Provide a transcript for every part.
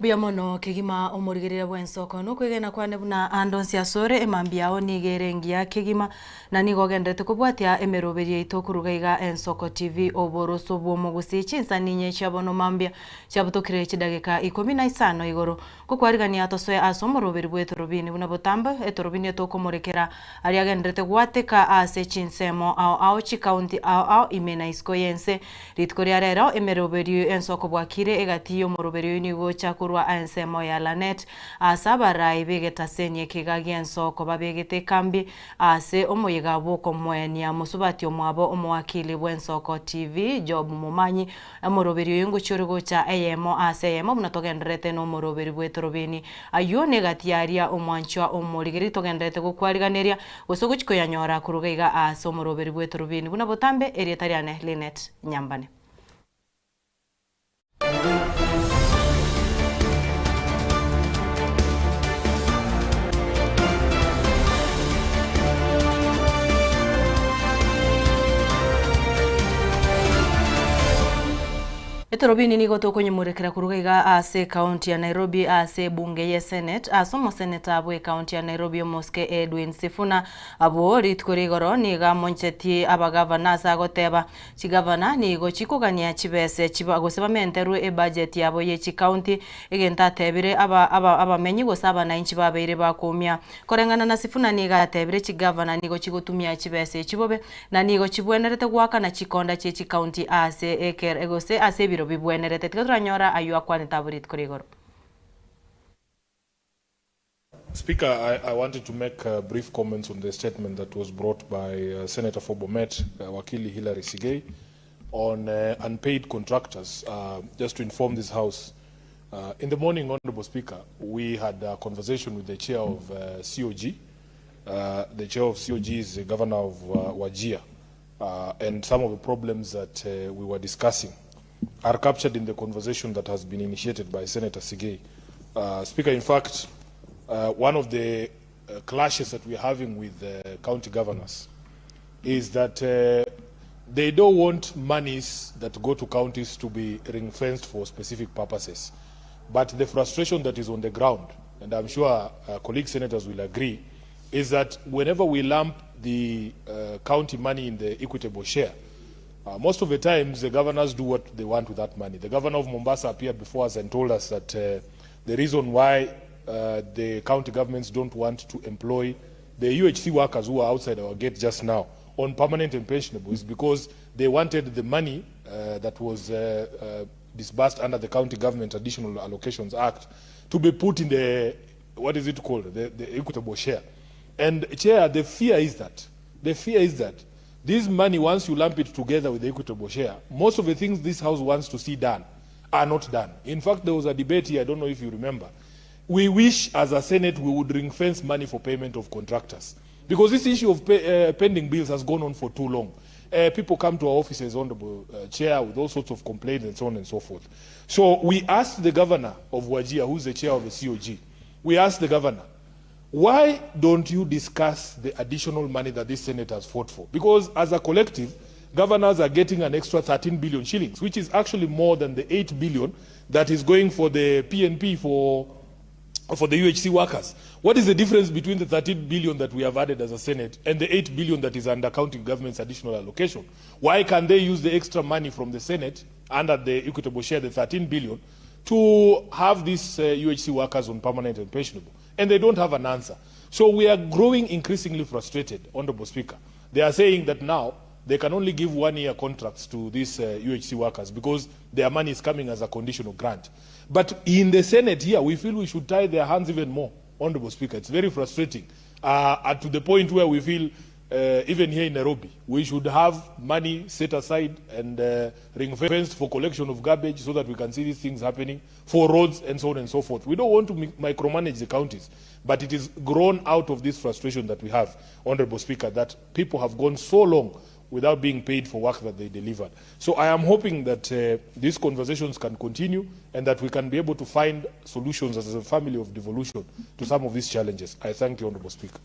Biamono kigima omorigirire Y'Ensoko no kwegena kwane buna andonsi asore emambiao nigerengia kigima na nigogendete kubwatia emeroberie itokurugaiga Y'Ensoko TV oboroso bwomugusi chinsani nye chabono mambia chabutokire chidagika 15 igoro kukwarigania tosoe asomoroberi bwe Etorobini buna botamba Etorobini etokomorekera ari agendete gwateka ase chinsemo ao chikaunti ao imena isko yense ritkoria rero emeroberie Y'Ensoko bwakire egatiyo moroberie nigo chakurwa ensemo ya lanet asabarai begetasenye kigagi Y'Ensoko babegete kambi ase omoyiga bwoko mwenia musubati omwabo omwakili Y'Ensoko TV Job Mumanyi amoroberi yungu churigo cha eyemo ase eyemo munatogenderete no moroberi bwe Etorobini ayo negatiaria omwanchwa omorigiri togenderete gukwariganeria gosoguchiko yanyora kurugaiga ase omoroberi bwe Etorobini buna botambe erietariane Linet Nyambane. Etorobini nigo tokonye murekera kurugaiga ase county ya Nairobi ase bunge ye Senate asomo senator abwe county ya Nairobi Moske Edwin Sifuna abo ritkorigoro niga moncheti abagavana asagoteba chigavana nigo chikugania chibese chibagoseba menteru e budget yabo ye county egenta tebire abamenyi gosaba na inchi babeire bakumia korengana na Sifuna niga tebire chigavana nigo chigotumia chibese chibobe na nigo chibwenerete gwaka na chikonda che county ase eker egose ase biro bibwenerete tigaturanyora ayu akwane taburit korigoro. Speaker, I wanted to make brief comments on the statement that was brought by Senator for Bomet, Wakili Hilary Sigei, on unpaid contractors. Just to inform this House, in the morning, Honorable Speaker, we had a conversation with the chair of COG. The chair of COG is the governor of Wajir, and some of the problems that we were discussing are captured in the conversation that has been initiated by Senator Sigei. Speaker, in fact, one of the clashes that we're having with the county governors is that they don't want monies that go to counties to be ring-fenced for specific purposes. But the frustration that is on the ground, and I'm sure colleague senators will agree, is that whenever we lump the county money in the equitable share, most of the times, the governors do what they want with that money. The governor of Mombasa appeared before us and told us that the reason why the county governments don't want to employ the UHC workers who are outside our gate just now on permanent and pensionable is because they wanted the money that was disbursed under the County Government Additional Allocations Act to be put in the, what is it called, the equitable share. And Chair, the fear is that this money, once you lump it together with the equitable share, most of the things this House wants to see done are not done. In fact, there was a debate here, I don't know if you remember. We wish, as a Senate, we would ring-fence money for payment of contractors. Because this issue of pending bills has gone on for too long. People come to our offices, Honorable Chair, with all sorts of complaints and so on and so forth. So we asked the governor of Wajir, who's the chair of the COG, we asked the governor, why don't you discuss the additional money that this Senate has fought for? Because as a collective, governors are getting an extra 13 billion shillings, which is actually more than the 8 billion that is going for the PNP for the UHC workers. What is the difference between the 13 billion that we have added as a Senate and the 8 billion that is under county government's additional allocation? Why can't they use the extra money from the Senate under the equitable share, the 13 billion, to have these UHC workers on permanent and pensionable? And they don't have an answer. So we are growing increasingly frustrated, Honorable Speaker. They are saying that now they can only give 1-year contracts to these UHC workers because their money is coming as a conditional grant. But in the Senate here, we feel we should tie their hands even more, Honorable Speaker. It's very frustrating. To the point where we feel, even here in Nairobi, we should have money set aside and ring-fenced for collection of garbage so that we can see these things happening, for roads and so on and so forth. We don't want to micromanage the counties, but it is grown out of this frustration that we have, Honorable Speaker, that people have gone so long without being paid for work that they delivered. So I am hoping that these conversations can continue and that we can be able to find solutions as a family of devolution to some of these challenges. I thank you, Honorable Speaker.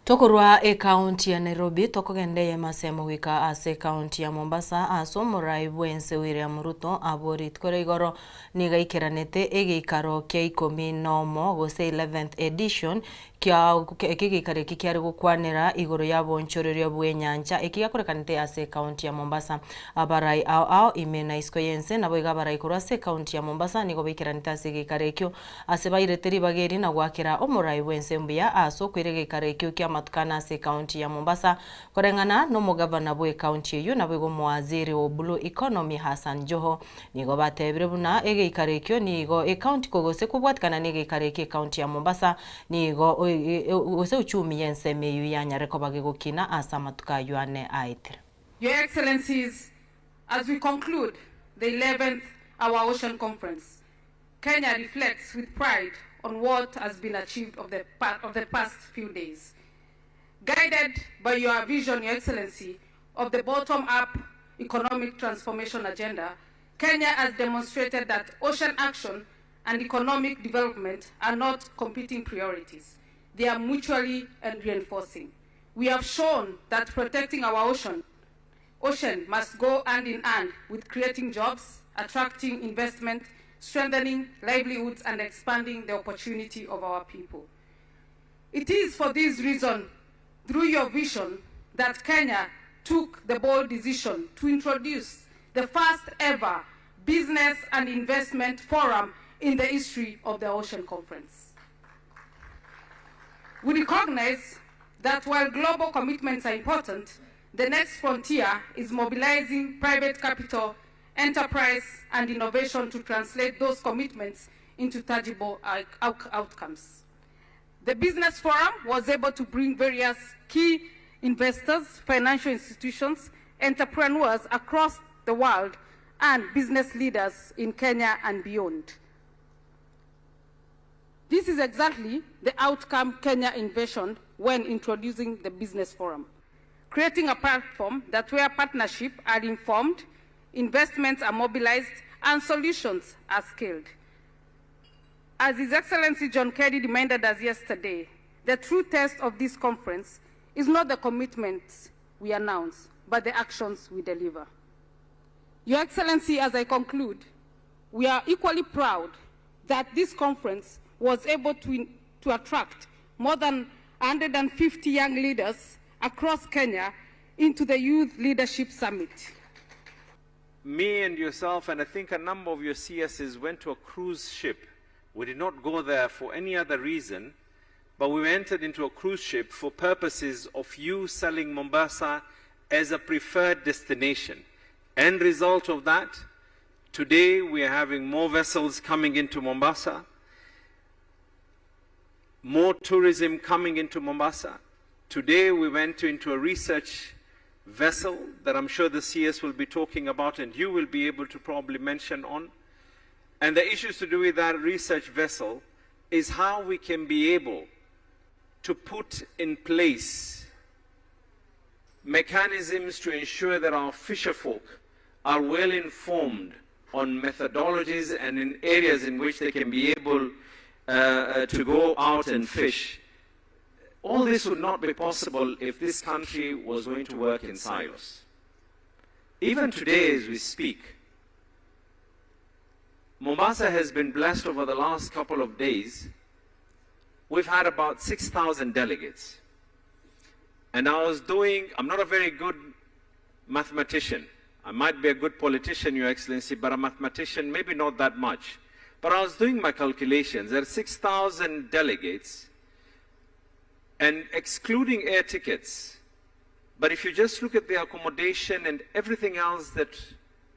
Tokorwa county ya Nairobi tokogendeye masemo wika ase county ya Mombasa aso Murai Bwense William Ruto aborit kore igoro nigaikiranete egeikaro kia 11 gose 11th edition kia ekigikare kikiari gukwanira igoro ya bonchorerio bwenyanja ekigakorekanite ase county ya Mombasa abarai ao imena isko yense nabo igabarai korwa ase county ya Mombasa nigo bikiranite ase gikare kyo ase baireteri bageri na gwakira Omurai Bwense mbia aso kwirege gikare kyo kia matukana ase county ya Mombasa korengana no mugavana bwe county eyo nabo go mwaziri wa blue economy Hassan Joho nigo batebire buna egeikare kyo nigo county kogose kubwatikana negeikare kyo county ya Mombasa nigo ose uchumi yense meyu yanyareko bagegokina asa matuka yuane aitre. Your Excellencies, as we conclude the 11th Our Ocean Conference, Kenya reflects with pride on what has been achieved of the past few days. Guided by your vision, Your Excellency, of the bottom-up economic transformation agenda, Kenya has demonstrated that ocean action and economic development are not competing priorities. They are mutually reinforcing. We have shown that protecting our ocean must go hand in hand with creating jobs, attracting investment, strengthening livelihoods, and expanding the opportunity of our people. It is for this reason, through your vision, that Kenya took the bold decision to introduce the first ever business and investment forum in the history of the Ocean Conference. We recognize that while global commitments are important, the next frontier is mobilizing private capital, enterprise, and innovation to translate those commitments into tangible outcomes. The Business Forum was able to bring various key investors, financial institutions, entrepreneurs across the world, and business leaders in Kenya and beyond. This is exactly the outcome Kenya envisioned when introducing the Business Forum, creating a platform where partnerships are informed, investments are mobilized, and solutions are scaled. As His Excellency John Kerry reminded us yesterday, the true test of this conference is not the commitments we announce, but the actions we deliver. Your Excellency, as I conclude, we are equally proud that this conference was able to attract more than 150 young leaders across Kenya into the Youth Leadership Summit. Me and yourself, and I think a number of your CSs, went to a cruise ship. We did not go there for any other reason, but we entered into a cruise ship for purposes of you selling Mombasa as a preferred destination. End result of that, today we are having more vessels coming into Mombasa, more tourism coming into Mombasa. Today we went into a research vessel that I'm sure the CS will be talking about and you will be able to probably mention on. And the issues to do with that research vessel is how we can be able to put in place mechanisms to ensure that our fisherfolk are well informed on methodologies and in areas in which they can be able to go out and fish. All this would not be possible if this country was going to work in silos. Even today as we speak, Mombasa has been blessed over the last couple of days. We've had about 6,000 delegates. And I'm not a very good mathematician. I might be a good politician, Your Excellency, but a mathematician, maybe not that much. But I was doing my calculations. There are 6,000 delegates, and excluding air tickets. But if you just look at the accommodation and everything else that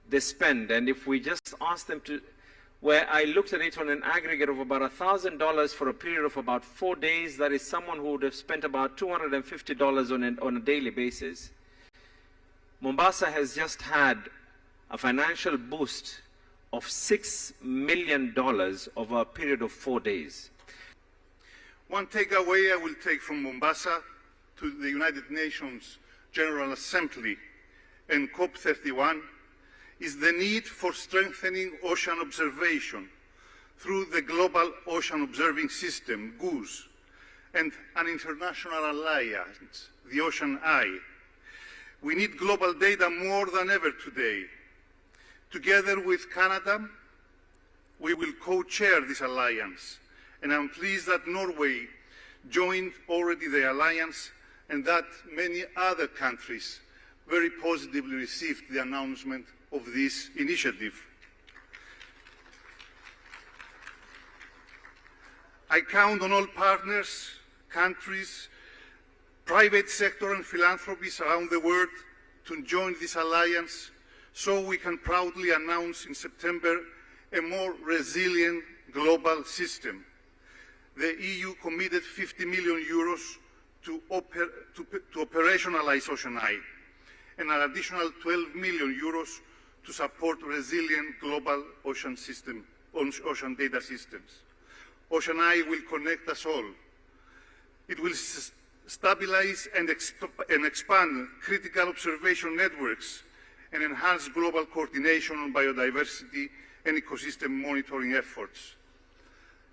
they spend, and if we just ask them to, where I looked at it on an aggregate of about $1,000 for a period of about 4 days, that is someone who would have spent about $250 on a daily basis. Mombasa has just had a financial boost of $6 million over a period of 4 days. One takeaway I will take from Mombasa to the United Nations General Assembly and COP31 is the need for strengthening ocean observation through the Global Ocean Observing System, GOOS, and an international alliance, the Ocean Eye. We need global data more than ever today. Together with Canada, we will co-chair this alliance, and I'm pleased that Norway joined already the alliance and that many other countries very positively received the announcement of this initiative. I count on all partners, countries, private sector and philanthropies around the world to join this alliance so we can proudly announce in September a more resilient global system. The EU committed 50 million euros to operationalize Ocean Eye and an additional 12 million euros to support resilient global ocean data systems. Ocean Eye will connect us all. It will stabilize and expand critical observation networks and enhance global coordination on biodiversity and ecosystem monitoring efforts.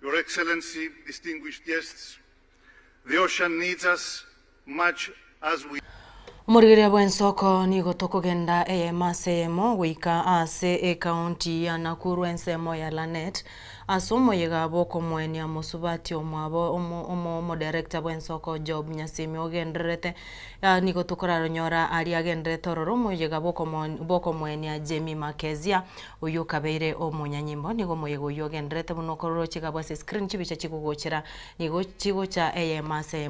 Your Excellency, distinguished guests, the ocean needs us much as we... Umurigiria Y'Ensoko nigo tokogenda masemo wika ase county ya Nakuru ensemo ya Lanet asomo yega boko mwenia musubati omwabo omo director Y'Ensoko Job Nyasimi ogenderete nigo tokoraro nyora ali agenderete ororomo yega boko mwenia Jamie Makezia uyu kabeire omunyanyimbo nigo moyego yogenderete bunokororo kigabwa screen chibicha chikugochera nigo chigo cha masemo